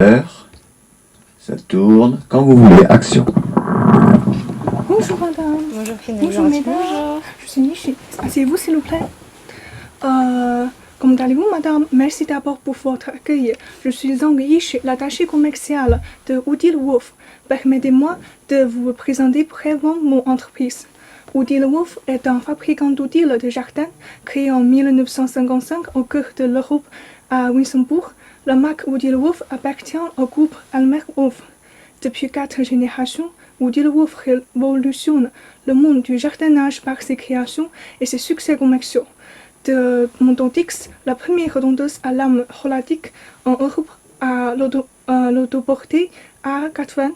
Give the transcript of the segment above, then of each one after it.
Ça tourne. Quand vous voulez, action. Bonjour madame. Bonjour Finale. Bonjour mesdames. Bonjour. Je suis Nishi. Asseyez-vous s'il vous plaît. Comment allez-vous madame? Merci d'abord pour votre accueil. Je suis Zhang Yishi, l'attaché commercial de Woody Wolf. Permettez-moi de vous présenter brièvement mon entreprise. Woody Wolf est un fabricant d'outils de jardin créé en 1955 au cœur de l'Europe à Winsenburg. La marque Woody Wolf appartient au groupe Almer Wolf. Depuis 4 générations, Woody Wolf révolutionne le monde du jardinage par ses créations et ses succès commerciaux. De Montondix, la première tondeuse à lame rollatique en Europe à l'autoportée A80,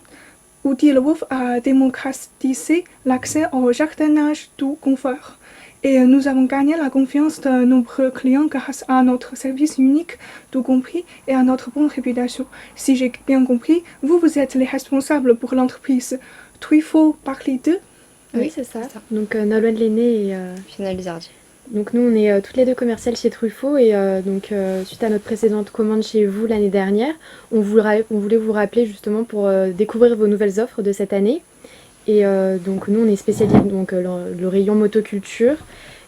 Woody Wolf a démocratisé l'accès au jardinage tout confort. Et nous avons gagné la confiance de nombreux clients grâce à notre service unique, tout compris, et à notre bonne réputation. Si j'ai bien compris, vous êtes les responsables pour l'entreprise Truffaut Paris 2. Oui, c'est ça. Donc Nolwenn Lenné et Finale Bizardi. donc nous on est toutes les deux commerciales chez Truffaut et suite à notre précédente commande chez vous l'année dernière, on voulait vous rappeler justement pour découvrir vos nouvelles offres de cette année. Et donc nous on est spécialisé donc le rayon motoculture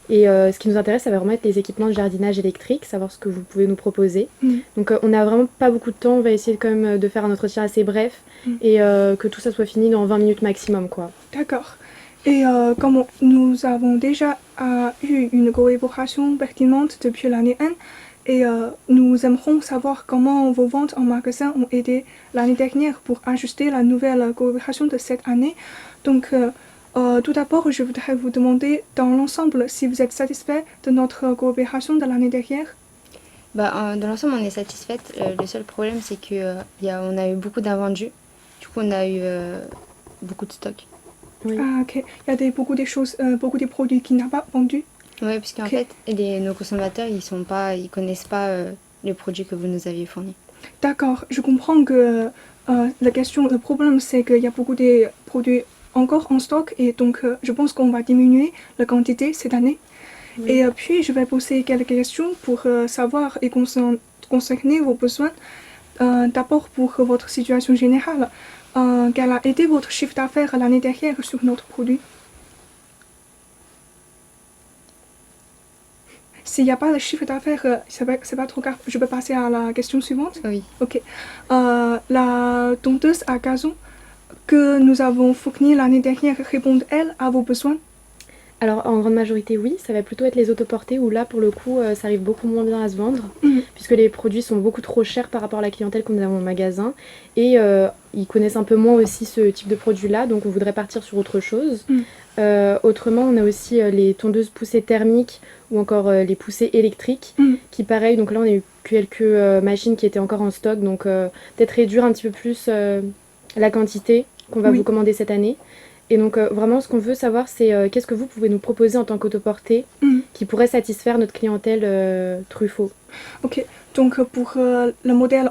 et ce qui nous intéresse ça va vraiment être les équipements de jardinage électrique, savoir ce que vous pouvez nous proposer. Donc on n'a vraiment pas beaucoup de temps, on va essayer quand même de faire un entretien assez bref et que tout ça soit fini dans 20 minutes maximum quoi. D'accord. Et comme nous avons déjà eu une collaboration pertinente depuis l'année 1, et nous aimerons savoir comment vos ventes en magasin ont aidé l'année dernière pour ajuster la nouvelle collaboration de cette année. Donc tout d'abord, je voudrais vous demander dans l'ensemble si vous êtes satisfait de notre collaboration de l'année dernière. Dans l'ensemble, on est satisfaite. Le seul problème, c'est qu'on a eu beaucoup d'invendus. Du coup, on a eu beaucoup de stock. Oui. Ah ok, il y a beaucoup de produits qui n'ont pas vendu. Oui, parce qu'en fait, nos consommateurs, ils connaissent pas les produits que vous nous aviez fournis. D'accord, je comprends que le problème c'est qu'il y a beaucoup de produits encore en stock et donc je pense qu'on va diminuer la quantité cette année. Oui. Et puis je vais poser quelques questions pour savoir et concerner vos besoins. D'abord pour votre situation générale, quel a été votre chiffre d'affaires l'année dernière sur notre produit? S'il n'y a pas de chiffre d'affaires, c'est pas trop grave. Je peux passer à la question suivante? Oui. Ok. La tondeuse à gazon que nous avons fournie l'année dernière répond-elle à vos besoins? Alors en grande majorité oui, ça va plutôt être les autoportées où là pour le coup ça arrive beaucoup moins bien à se vendre puisque les produits sont beaucoup trop chers par rapport à la clientèle que nous avons au magasin et ils connaissent un peu moins aussi ce type de produit là donc on voudrait partir sur autre chose. Autrement on a aussi les tondeuses poussées thermiques ou encore les poussées électriques qui pareil donc là on a eu quelques machines qui étaient encore en stock donc peut-être réduire un petit peu plus la quantité qu'on va vous commander cette année. Et donc vraiment ce qu'on veut savoir c'est qu'est-ce que vous pouvez nous proposer en tant qu'autoportée qui pourrait satisfaire notre clientèle Truffaut. Ok, donc pour le modèle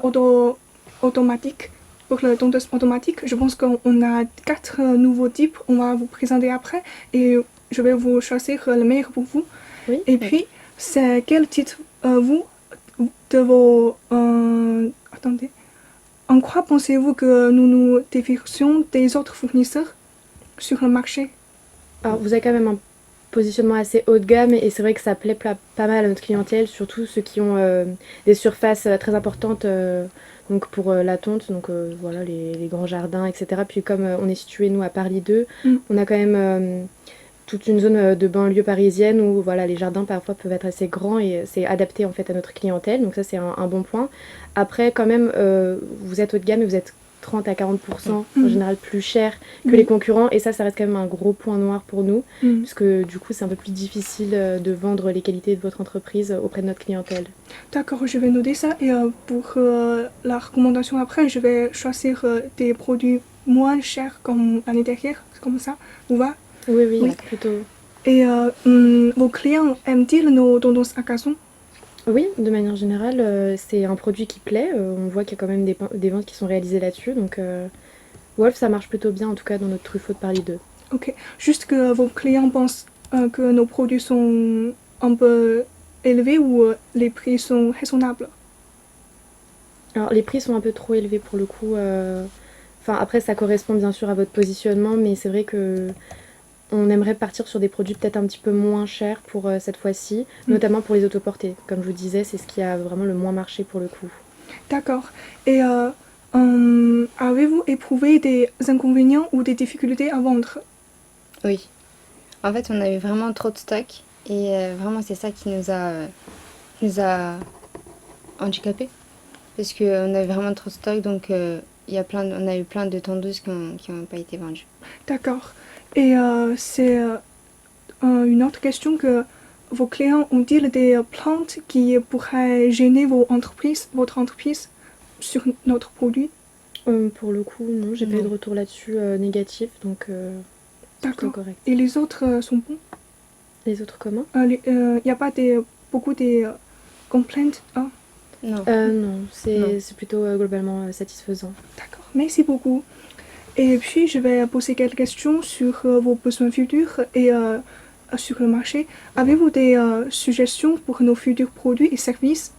automatique, pour le tondeuse automatique, je pense qu'on a 4 nouveaux types, on va vous présenter après et je vais vous choisir le meilleur pour vous. Oui. Et puis, c'est quel titre vous, de vos... attendez, en quoi pensez-vous que nous nous différencions des autres fournisseurs sur le marché? Alors vous avez quand même un positionnement assez haut de gamme et c'est vrai que ça plaît pas mal à notre clientèle, surtout ceux qui ont des surfaces très importantes donc pour la tonte, donc voilà les grands jardins etc. Puis comme on est situé nous à Paris 2, on a quand même toute une zone de banlieue parisienne où voilà les jardins parfois peuvent être assez grands et c'est adapté en fait à notre clientèle, donc ça c'est un bon point. Après quand même vous êtes haut de gamme et vous êtes 30 à 40% en général plus cher que les concurrents et ça reste quand même un gros point noir pour nous puisque du coup c'est un peu plus difficile de vendre les qualités de votre entreprise auprès de notre clientèle. D'accord, je vais noter ça et pour la recommandation après je vais choisir des produits moins chers comme l'année dernière, comme ça, vous va? Oui, plutôt. Et vos clients aiment-ils nos tendances à gazon? Oui, de manière générale, c'est un produit qui plaît. On voit qu'il y a quand même des ventes qui sont réalisées là-dessus. Donc, Wolf, ça marche plutôt bien, en tout cas, dans notre Truffaut de Paris 2. Ok, juste que vos clients pensent que nos produits sont un peu élevés ou les prix sont raisonnables? Alors les prix sont un peu trop élevés pour le coup. Enfin après ça correspond bien sûr à votre positionnement, mais c'est vrai que on aimerait partir sur des produits peut-être un petit peu moins chers pour cette fois-ci, notamment pour les autoportés. Comme je vous disais, c'est ce qui a vraiment le moins marché pour le coup. D'accord. Et avez-vous éprouvé des inconvénients ou des difficultés à vendre? Oui. En fait, on a eu vraiment trop de stock et vraiment c'est ça qui nous a handicapés. Parce qu'on avait vraiment trop de stock, donc on a eu plein de tondeuses qui ont pas été vendues. D'accord. Et c'est une autre question que vos clients ont-ils des plaintes qui pourraient gêner votre entreprise sur notre produit? Pour le coup, non, j'ai pas eu de retour là-dessus négatif, donc c'est plutôt D'accord. correct. Et les autres sont bons? Les autres comment? Il n'y a pas beaucoup de complaintes? Ah, Non. Non, Non. c'est plutôt globalement satisfaisant. d'accord. Merci beaucoup. Et puis, je vais poser quelques questions sur vos besoins futurs et sur le marché. Avez-vous des suggestions pour nos futurs produits et services?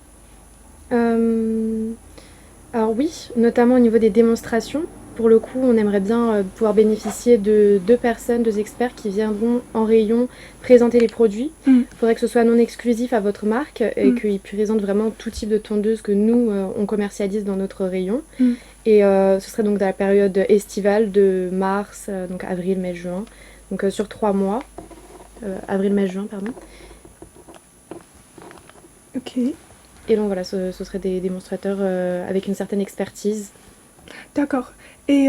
Alors oui, notamment au niveau des démonstrations. Pour le coup, on aimerait bien pouvoir bénéficier de 2 experts qui viendront en rayon présenter les produits. Il faudrait que ce soit non exclusif à votre marque et qu'ils présentent vraiment tout type de tondeuse que nous, on commercialise dans notre rayon. Et ce serait donc dans la période estivale de mars, donc avril, mai, juin. Donc sur 3 mois. Avril, mai, juin, pardon. Ok. Et donc voilà, ce seraient des démonstrateurs avec une certaine expertise. D'accord. Et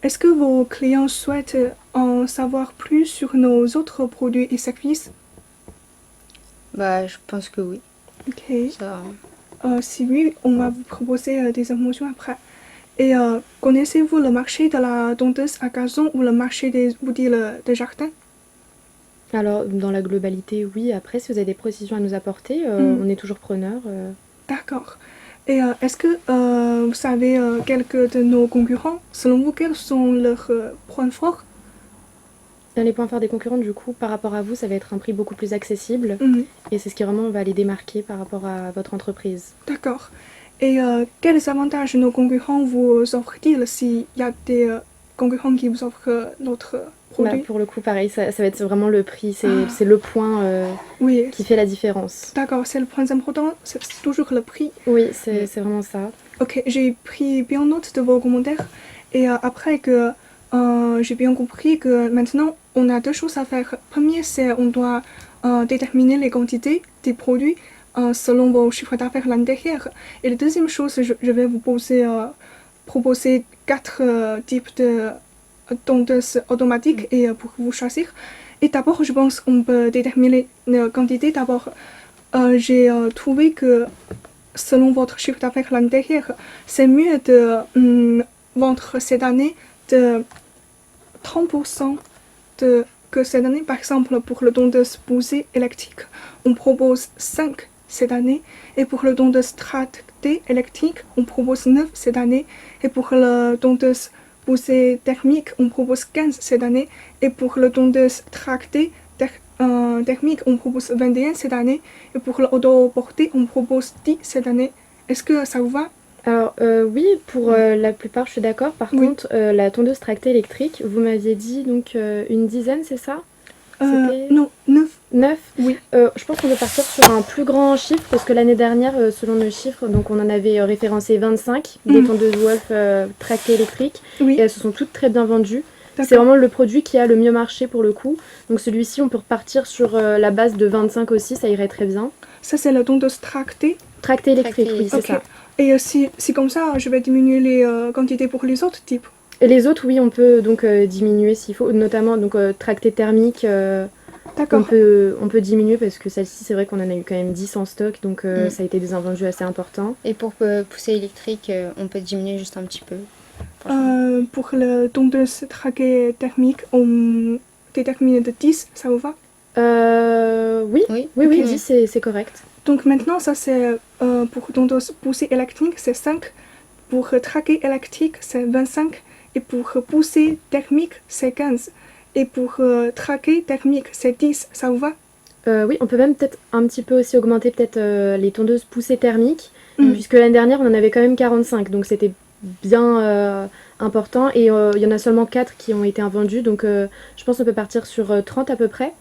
est-ce que vos clients souhaitent en savoir plus sur nos autres produits et services? Bah, je pense que oui. Ok. Ça, Si oui, on va vous proposer des informations après. Et connaissez-vous le marché de la tondeuse à gazon ou le marché des outils de jardin? Alors, dans la globalité, oui. Après, si vous avez des précisions à nous apporter, on est toujours preneur. D'accord. Et est-ce que vous savez quelques de nos concurrents? Selon vous, quels sont leurs points forts? Les points forts des concurrents, du coup, par rapport à vous, ça va être un prix beaucoup plus accessible. Mhm. Et c'est ce qui vraiment va les démarquer par rapport à votre entreprise. D'accord. Et quels avantages nos concurrents vous offrent-ils s'il y a des concurrents qui vous offrent notre Bah, produit? pour le coup, pareil, ça va être vraiment le prix. C'est le point Oui. qui fait la différence. D'accord, c'est le point important, c'est toujours le prix. Oui, c'est vraiment ça. Ok, j'ai pris bien note de vos commentaires. Et après que j'ai bien compris que maintenant, on a 2 choses à faire. Premier, c'est on doit déterminer les quantités des produits selon vos chiffres d'affaires l'année dernière. Et la deuxième chose, je vais vous proposer 4 types de tondeuses automatiques et pour vous choisir. Et d'abord, je pense qu'on peut déterminer les quantités. D'abord, j'ai trouvé que selon votre chiffre d'affaires l'année dernière, c'est mieux de vendre cette année de 30% que cette année. Par exemple, pour le tondeuse poussée électrique, on propose 5 cette année. Et pour le tondeuse tractée électrique, on propose 9 cette année. Et pour le tondeuse poussée thermique, on propose 15 cette année. Et pour le tondeuse tractée thermique, on propose 21 cette année. Et pour l'auto-porté, on propose 10 cette année. Est-ce que ça vous va? Alors oui, pour la plupart, je suis d'accord. Par contre, la tondeuse tractée électrique, vous m'aviez dit donc une dizaine, c'est ça? Non, 9. 9. Oui. Je pense qu'on peut partir sur un plus grand chiffre parce que l'année dernière, selon nos chiffres, donc on en avait référencé 25 des tondeuses Wolf tractées électriques Oui. et elles se sont toutes très bien vendues. D'accord. C'est vraiment le produit qui a le mieux marché pour le coup. Donc celui-ci, on peut repartir sur la base de 25 aussi, ça irait très bien. Ça, c'est la tondeuse tractée. Tractée électrique, oui, c'est Ok. ça. Et si comme ça, je vais diminuer les quantités pour les autres types. Et les autres, oui, on peut donc diminuer s'il faut, notamment donc tractée thermique. D'accord. On peut diminuer parce que celle-ci, c'est vrai qu'on en a eu quand même 10 en stock, donc ça a été des invendus assez importants. et pour pousser électrique, on peut diminuer juste un petit peu. Pour le tondeuse tractée thermique, on détermine de 10, ça vous va? Oui, Oui, oui, ok. 10, c'est correct. Donc maintenant, ça c'est pour tondeuse poussée électrique, c'est 5. Pour tractée électrique, c'est 25. Et pour poussée thermique, c'est 15. Et pour tractée thermique, c'est 10. Ça vous va? Oui, on peut même peut-être un petit peu aussi augmenter peut-être les tondeuses poussées thermiques, puisque l'année dernière on en avait quand même 45, donc c'était bien important et il y en a seulement 4 qui ont été invendus, donc je pense qu'on peut partir sur 30 à peu près.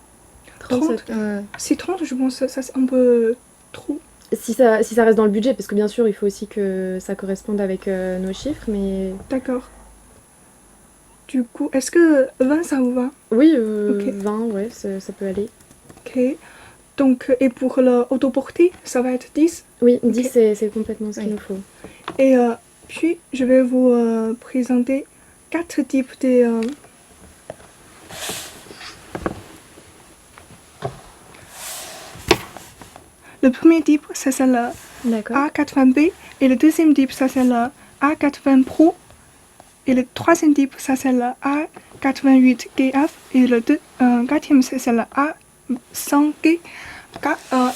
30. Ouais. Si 30, je pense que ça c'est un peu trop. Si ça reste dans le budget, parce que bien sûr il faut aussi que ça corresponde avec nos chiffres, mais... D'accord. Du coup, est-ce que 20 ça vous va? Oui, Ok. 20, ouais, ça peut aller. Ok. Donc, et pour l'autoporté, ça va être 10. Oui, Ok. 10 c'est complètement ce qu'il Oui. nous faut. Et puis, je vais vous présenter 4 types de... Le premier type, ça c'est le D'accord. A80B. Et le deuxième type, ça c'est le A80 Pro. Et le troisième type, ça c'est le A88GF. Et le quatrième, c'est le A100G.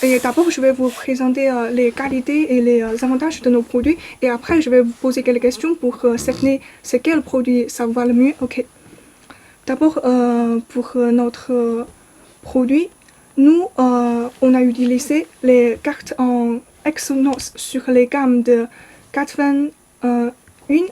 Et d'abord, je vais vous présenter les qualités et les avantages de nos produits. Et après, je vais vous poser quelques questions pour cerner c'est quel produit ça va le mieux. Ok. D'abord, pour notre produit, nous, on a utilisé les cartes en Exynos sur les gammes de 81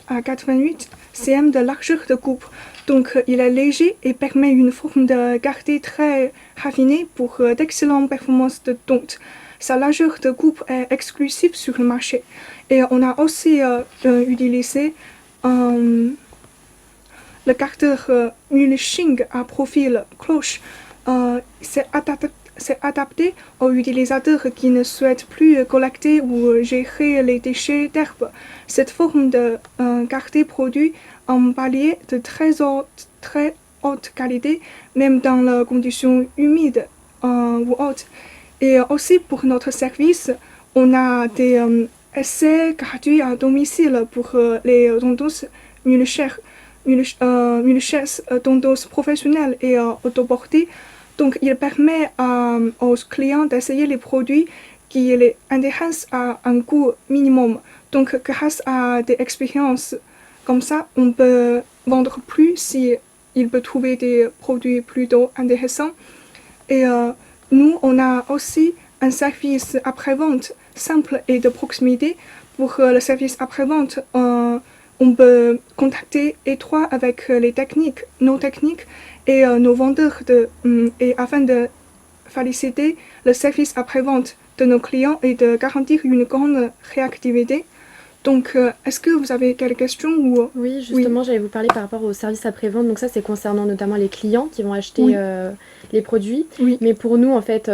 à 88 cm de largeur de coupe. Donc, il est léger et permet une forme de garder très raffinée pour d'excellentes performances de tonte. Sa largeur de coupe est exclusive sur le marché. Et on a aussi utilisé le carter Mulching à profil cloche. C'est adapté aux utilisateurs qui ne souhaitent plus collecter ou gérer les déchets d'herbe. Cette forme de garder produit en palier de très haute qualité, même dans les conditions humides ou hautes. Et aussi pour notre service, on a des essais gratuits à domicile pour les tondeuses Mulcher tondeuses professionnelles et autoportées. Donc, il permet aux clients d'essayer les produits qui les intéressent à un coût minimum. Donc, grâce à des expériences comme ça, on peut vendre plus si il peut trouver des produits plutôt intéressants. Et nous, on a aussi un service après-vente simple et de proximité. Pour le service après-vente, on peut contacter étroit avec nos techniques et nos vendeurs et afin de faciliter le service après-vente de nos clients et de garantir une grande réactivité. Donc, est-ce que vous avez quelques questions ou... Oui, justement, j'allais vous parler par rapport au service après-vente. Donc ça, c'est concernant notamment les clients qui vont acheter Oui. les produits. Oui. Mais pour nous, en fait,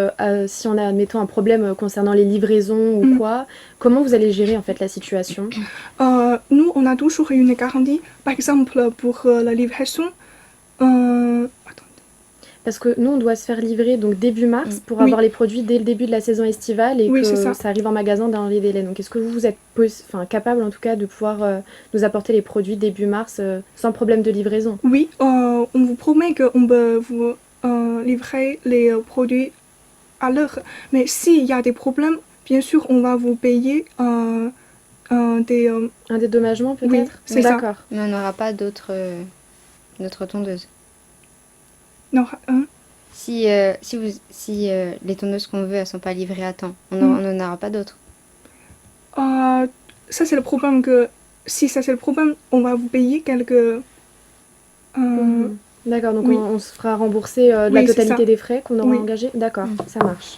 si on a, admettons, un problème concernant les livraisons ou quoi, comment vous allez gérer en fait la situation? Nous, on a toujours une garantie. Par exemple, pour la livraison... Parce que nous, on doit se faire livrer donc début mars pour Oui. avoir les produits dès le début de la saison estivale et Oui, que c'est ça. ça arrive en magasin dans les délais. Donc est-ce que vous êtes capable en tout cas de pouvoir nous apporter les produits début mars sans problème de livraison? Oui, on vous promet qu'on peut vous livrer les produits à l'heure. Mais s'il y a des problèmes, bien sûr, on va vous payer des... Un dédommagement peut-être? Oui, c'est ça. D'accord. Mais on n'aura pas d'autres tondeuses. Non, Si les tondeuses qu'on veut, elles sont pas livrées à temps, on n'en aura pas d'autres. ça c'est le problème que... Si ça c'est le problème, on va vous payer quelques... D'accord, donc Oui. on se fera rembourser de la Oui, c'est totalité ça. des frais qu'on aura Oui. engagés? D'accord, ça marche.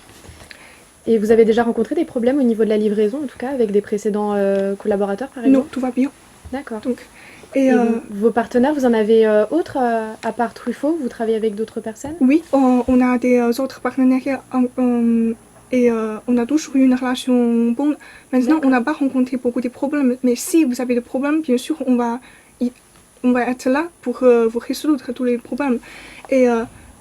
Et vous avez déjà rencontré des problèmes au niveau de la livraison, en tout cas, avec des précédents collaborateurs, par Non, exemple? tout va bien. D'accord. Donc, Et vos partenaires, vous en avez autres, à part Truffaut? Vous travaillez avec d'autres personnes? Oui, on a des autres partenariats et on a toujours eu une relation bonne. Maintenant, on n'a pas rencontré beaucoup de problèmes, mais si vous avez des problèmes, bien sûr, on va être là pour vous résoudre tous les problèmes. Et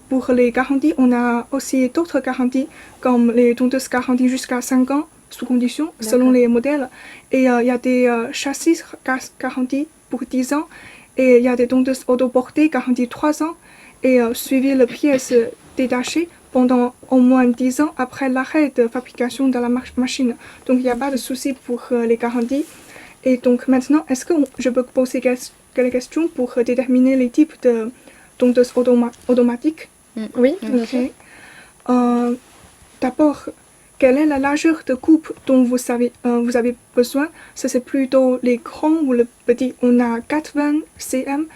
pour les garanties, on a aussi d'autres garanties, comme les tondeuses garanties jusqu'à 5 ans, sous condition, selon les modèles. Et il y a des châssis garantis pour 10 ans, et il y a des tondeuses autoportées garanties 3 ans, et suivi les pièces détachées pendant au moins 10 ans après l'arrêt de fabrication de la machine. Donc il n'y a pas de souci pour les garanties. Et donc maintenant, est-ce que je peux poser quelques questions pour déterminer les types de tondeuses automatiques? Oui, bien Ok. sûr. d'abord, quelle est la largeur de coupe dont vous avez besoin? Ça, c'est plutôt les grands ou les petits. On a 80 cm,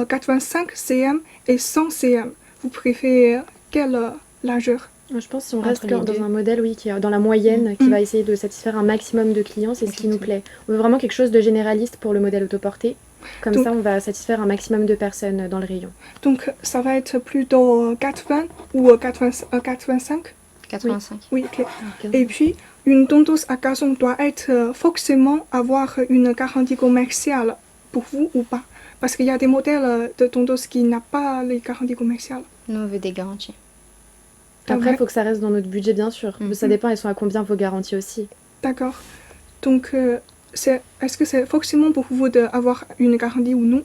85 cm et 100 cm. Vous préférez quelle largeur? Je pense que si on Entre reste les dans deux. un modèle oui, qui est dans la moyenne, qui va essayer de satisfaire un maximum de clients, c'est ce qui nous plaît. On veut vraiment quelque chose de généraliste pour le modèle autoporté. Comme Donc- ça, on va satisfaire un maximum de personnes dans le rayon. Donc, ça va être plutôt 80 ou 85? 85. Oui, ok. Et puis, une tondeuse à gazon doit être forcément avoir une garantie commerciale pour vous ou pas? Parce qu'il y a des modèles de tondeuse qui n'ont pas les garanties commerciales. Nous, on veut des garanties. Après, il Ouais. faut que ça reste dans notre budget, bien sûr. Mhm. Ça dépend, elles sont à combien vos garanties aussi. D'accord. Donc, est-ce que c'est forcément pour vous d'avoir une garantie ou non?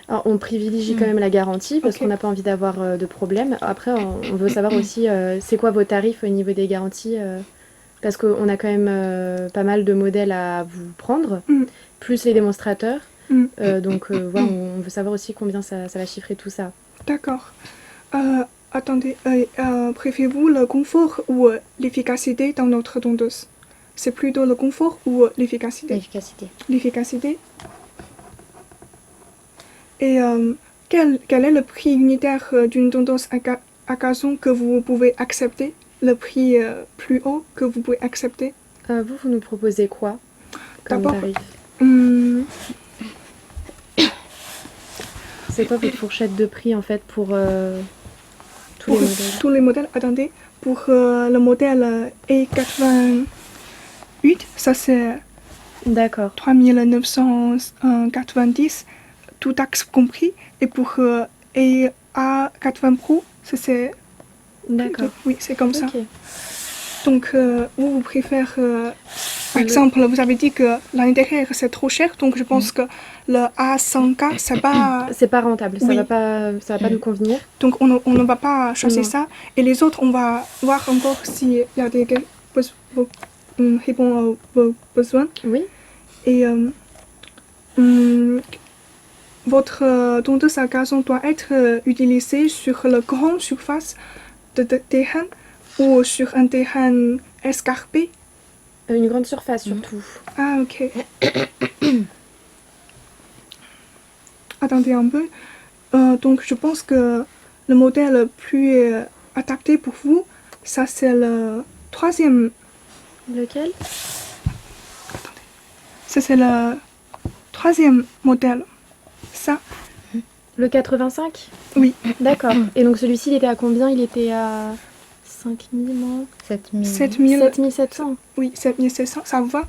Alors, on privilégie quand même la garantie parce Ok. qu'on n'a pas envie d'avoir de problème. Après, on veut savoir aussi c'est quoi vos tarifs au niveau des garanties parce qu'on a quand même pas mal de modèles à vous prendre, Mm. plus les démonstrateurs. Mm. Donc, voilà, on veut savoir aussi combien ça va chiffrer tout ça. D'accord. Attendez, préférez-vous le confort ou l'efficacité dans notre tondeuse? C'est plutôt le confort ou l'efficacité? L'efficacité. L'efficacité. Et quel est le prix unitaire d'une tondeuse à gazon que vous pouvez accepter? Le prix plus haut que vous pouvez accepter? Vous nous proposez quoi comme D'abord, tarif? Hum, C'est quoi votre fourchette de prix en fait pour tous pour les modèles? tous les modèles, attendez, pour le modèle E88, ça c'est D'accord. 3990, tout taxe compris. Et pour EA80 Pro, ça c'est... D'accord. Oui, c'est comme ça. Ok. Donc, vous préférez... par exemple, vous avez dit que l'intérieur c'est trop cher, donc je pense que le A100K, c'est pas... C'est pas rentable, Oui. ça va pas nous convenir. Donc, on ne va pas choisir Non. ça. Et les autres, on va voir encore s'il y a des répond à vos besoins. Oui. Et votre tondeuse à gazon doit être utilisée sur la grande surface de terrain ou sur un terrain escarpé. Une grande surface surtout. Ah, ok. Attendez un peu. Donc, je pense que le modèle plus adapté pour vous, ça c'est le troisième. Lequel? Ça c'est le troisième modèle. Ça, Le 85? oui. D'accord. Et donc celui-ci, il était à combien? Il était à 5000, non? 7000. 7000. 7700. Oui, 7700, ça vous va?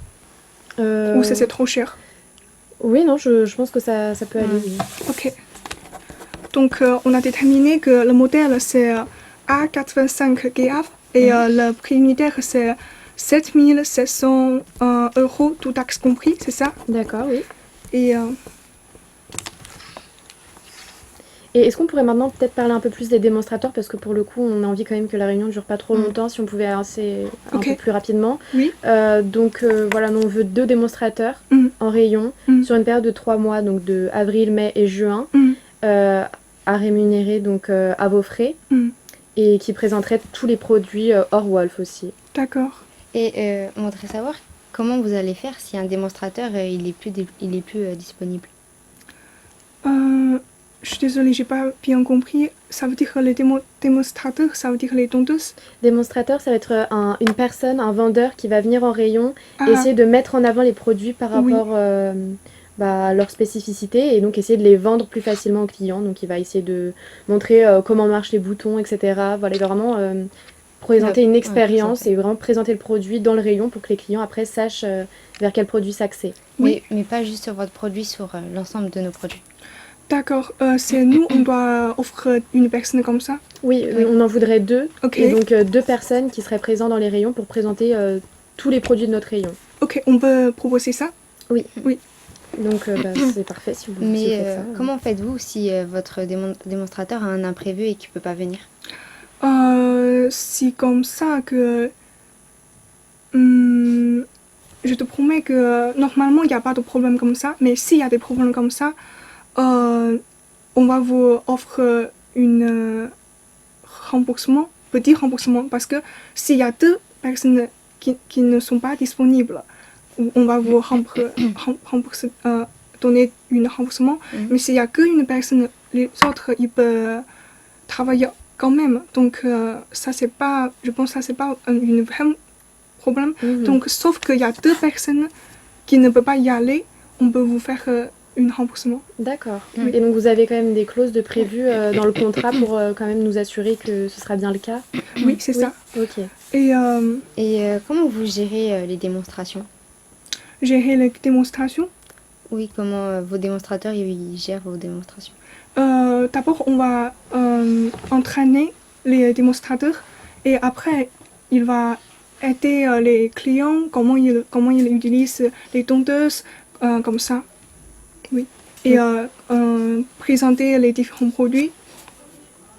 Euh, Ou ça c'est trop cher? Oui, non, je pense que ça peut aller, oui. Ok. Donc, on a déterminé que le modèle c'est A85GF et le prix unitaire c'est 7700 euros, tout taxe compris, c'est ça? D'accord, oui. Et Et est-ce qu'on pourrait maintenant peut-être parler un peu plus des démonstrateurs parce que pour le coup, on a envie quand même que la réunion ne dure pas trop longtemps, si on pouvait avancer un Ok. peu plus rapidement. Oui. Donc voilà, nous on veut 2 démonstrateurs Mhm. en rayon Mhm. sur une période de 3 mois, donc de avril, mai et juin, Mhm. à rémunérer donc à vos frais Mhm. et qui présenteraient tous les produits hors Wolf aussi. d'accord. Et on voudrait savoir comment vous allez faire si un démonstrateur il est plus disponible. Je suis désolée, j'ai pas bien compris. Ça veut dire les démonstrateurs, ça veut dire les tondeuses? Démonstrateur, ça va être une personne, un vendeur qui va venir en rayon Ah, et essayer de mettre en avant les produits par Oui. rapport à leurs spécificités et donc essayer de les vendre plus facilement aux clients. Donc il va essayer de montrer comment marchent les boutons, etc. Voilà, il va vraiment présenter une expérience présenter. et vraiment présenter le produit dans le rayon pour que les clients après sachent vers quel produit s'axer. Oui. Mais pas juste sur votre produit, sur l'ensemble de nos produits. d'accord. C'est nous, on doit offrir une personne comme ça? Oui, Oui. on en voudrait 2 Ok. et donc 2 personnes qui seraient présentes dans les rayons pour présenter tous les produits de notre rayon. Ok, on peut proposer ça? Donc c'est parfait si vous Mais faites ça. comment faites-vous si votre démonstrateur a un imprévu et qu'il ne peut pas venir? C'est comme ça que... je te promets que normalement, il n'y a pas de problème comme ça. Mais s'il y a des problèmes comme ça, on va vous offrir un remboursement petit remboursement parce que s'il y a deux personnes qui ne sont pas disponibles, on va vous donner un remboursement. Mais s'il n'y a qu'une personne, les autres, ils peuvent travailler quand même. Donc, ça, c'est pas, je pense que ça, c'est pas un vrai problème. Donc, sauf qu'il y a deux personnes qui ne peuvent pas y aller, on peut vous faire un remboursement. D'accord. Et donc vous avez quand même des clauses de prévues dans le contrat pour quand même nous assurer que ce sera bien le cas? Oui, c'est ça. Ok. Et comment vous gérez les démonstrations? gérer les démonstrations. Oui, comment vos démonstrateurs ils gèrent vos démonstrations? D'abord, on va entraîner les démonstrateurs et après, il va aider les clients, comment ils utilisent les tondeuses, comme ça. Oui. Et présenter les différents produits.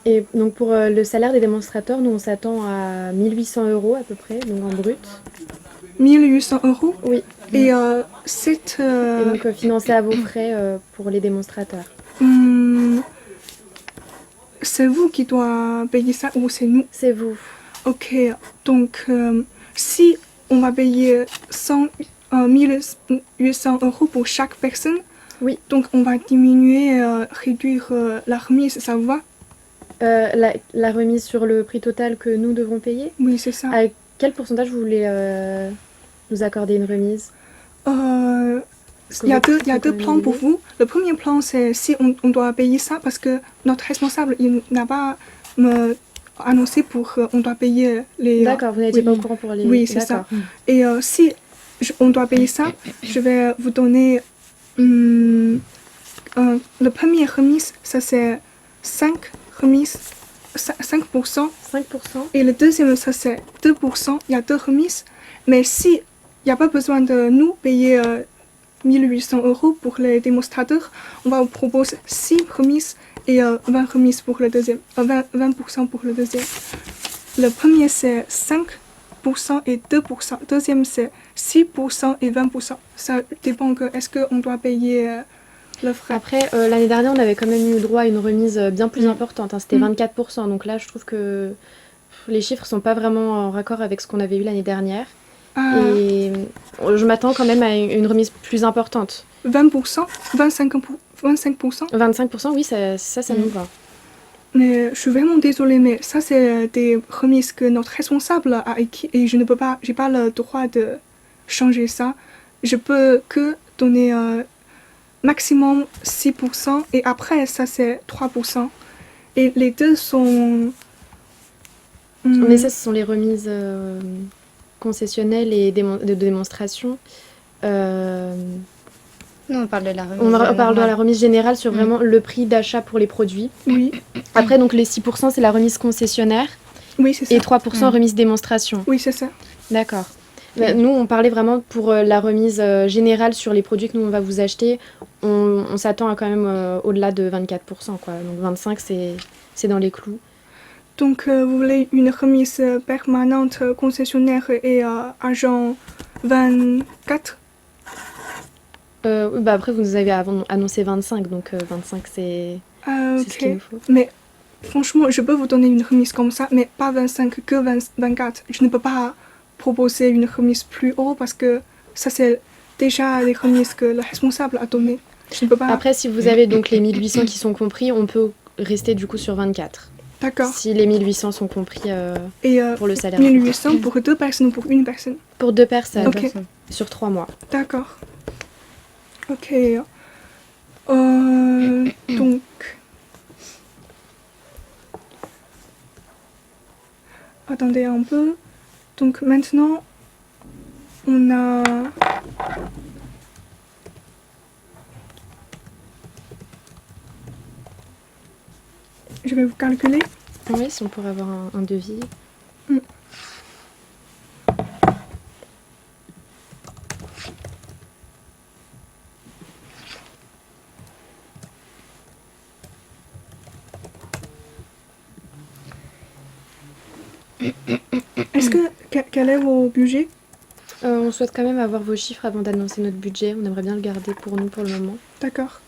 Et donc pour le salaire des démonstrateurs, nous on s'attend à 1800 € à peu près, donc en brut. 1800 €. Oui. Et Et donc financé à vos frais pour les démonstrateurs. C'est vous qui doit payer ça ou c'est nous? C'est vous. Ok, donc si on va payer 1800 € pour chaque personne, oui. Donc on va diminuer, réduire la remise, ça vous va? La remise sur le prix total que nous devons payer? Oui, c'est ça. À quel pourcentage vous voulez nous accorder une remise? Il y a deux plans pour vous. Le premier plan, c'est si on doit payer ça parce que notre responsable il n'a pas annoncé pour on doit payer les... D'accord, vous n'étiez pas au courant pour les... Oui, c'est ça. Et si on doit payer ça, je vais vous donner... le premier remise, ça c'est 5%. 5%. Et le deuxième, ça c'est 2%. Il y a deux remises. Mais si il n'y a pas besoin de nous payer 1800 € pour les démonstrateurs, on va vous proposer 6 remises et 20 remises pour le deuxième. 20% pour le deuxième. Le premier c'est 5% et 2%. Deuxième c'est 6% et 20%. Ça dépend que est-ce qu'on doit payer le frais. Après, l'année dernière, on avait quand même eu droit à une remise bien plus importante. Hein, c'était 24%. Donc là, je trouve que les chiffres sont pas vraiment en raccord avec ce qu'on avait eu l'année dernière. Et je m'attends quand même à une remise plus importante. 20%, 25%. 25%, oui, ça nous va. Mais je suis vraiment désolée, mais ça c'est des remises que notre responsable a écrit et je ne peux pas, j'ai pas le droit de changer ça. Je peux que donner maximum 6% et après ça c'est 3%. Et les deux sont... Mais ça, ce sont les remises concessionnelles et de démonstration. Non, on parle de la remise. On parle de la remise générale sur vraiment le prix d'achat pour les produits. Oui. Après, donc les 6%, c'est la remise concessionnaire. Oui, c'est ça. Et 3% remise démonstration. Oui, c'est ça. D'accord. Nous, on parlait vraiment pour la remise générale sur les produits que nous, on va vous acheter. On s'attend à quand même au-delà de 24%, quoi. Donc 25%, c'est dans les clous. Donc, vous voulez une remise permanente concessionnaire et agent 24? Après, vous nous avez annoncé 25, donc 25, c'est ce qu'il nous faut. Mais franchement, je peux vous donner une remise comme ça, mais pas 25, que 24. Je ne peux pas proposer une remise plus haut parce que ça, c'est déjà les remises que le responsable a données. Je ne peux pas... Après, si vous avez donc les 1800 qui sont compris, on peut rester du coup sur 24. D'accord. Si les 1800 sont compris pour le salaire. 1800 pour 2 personnes ou pour une personne? Pour 2 personnes, Ok. Sur 3 mois. D'accord. Ok. Donc... Attendez un peu. Donc maintenant, on a... Je vais vous calculer. Oui, si on pourrait avoir un devis. Quel est vos budgets? On souhaite quand même avoir vos chiffres avant d'annoncer notre budget. On aimerait bien le garder pour nous pour le moment. D'accord.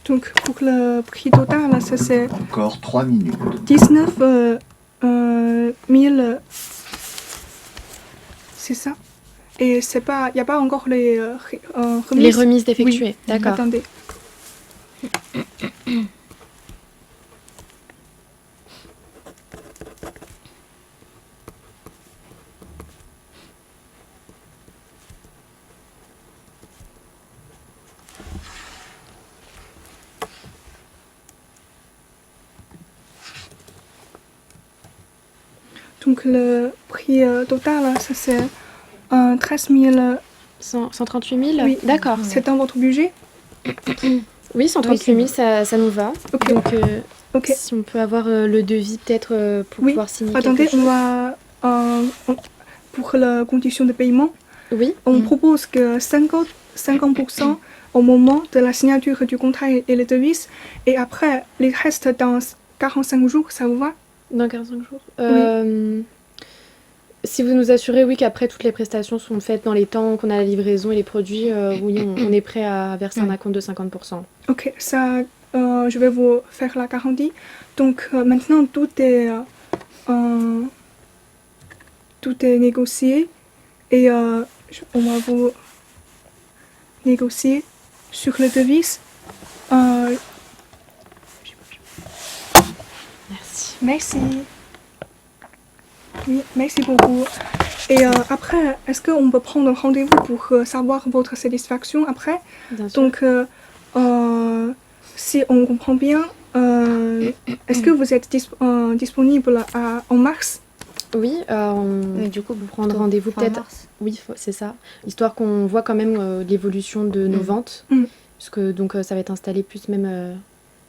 Donc pour le prix total, ça c'est Encore 3 minutes. 19 000. C'est ça. Et c'est pas, il n'y a pas encore les remises. Les remises d'effectuer, Oui. d'accord. Attendez. Donc le prix total, ça c'est 13 000. 138 000 Oui. D'accord. C'est dans votre budget? Oui, 138 000, ça nous va. Ok. Donc, Ok. si on peut avoir le devis peut-être pour Oui. pouvoir signer Attendez, quelque on chose. va pour la condition de paiement, Oui. on propose que 50% au moment de la signature du contrat et le devis, et après les restes dans 45 jours, ça vous va? Dans 45 jours. Si vous nous assurez, oui, qu'après toutes les prestations sont faites dans les temps, qu'on a la livraison et les produits, oui, on est prêt à verser un acompte de 50%. Ok, ça, je vais vous faire la garantie. Donc maintenant tout est négocié et on va vous négocier sur le devis. Merci. Merci. Oui, merci beaucoup. Et après, est-ce qu'on peut prendre rendez-vous pour savoir votre satisfaction après? Bien sûr. Donc, si on comprend bien, est-ce que vous êtes disponible en mars? Oui, Mais du coup, prendre plutôt rendez-vous fin peut-être. mars. Oui, c'est ça. Histoire qu'on voit quand même l'évolution de nos ventes. Mm. Puisque donc ça va être installé plus même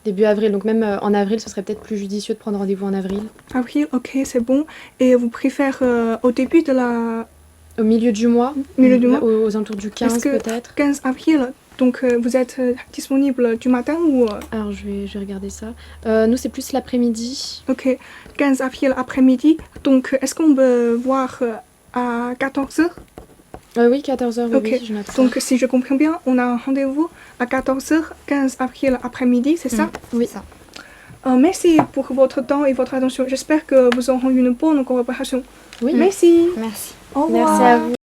début avril. Donc même en avril, ce serait peut-être plus judicieux de prendre rendez-vous en avril. Avril, ok, c'est bon. Et vous préférez au début de la Au milieu du mois. milieu du mois, Aux alentours du 15 Est-ce que peut-être. 15 avril, donc vous êtes disponible du matin ou Alors je vais regarder ça. Nous, c'est plus l'après-midi. ok, 15 avril après-midi. Donc, est-ce qu'on peut voir à 14h? Oui, 14h, Ok. oui, je note ça. Donc, si je comprends bien, on a un rendez-vous à 14h, 15 avril après-midi, c'est ça? Oui. Ça. Merci pour votre temps et votre attention. J'espère que vous aurez une bonne coopération. Oui. Merci. Merci. Au revoir. Merci à vous.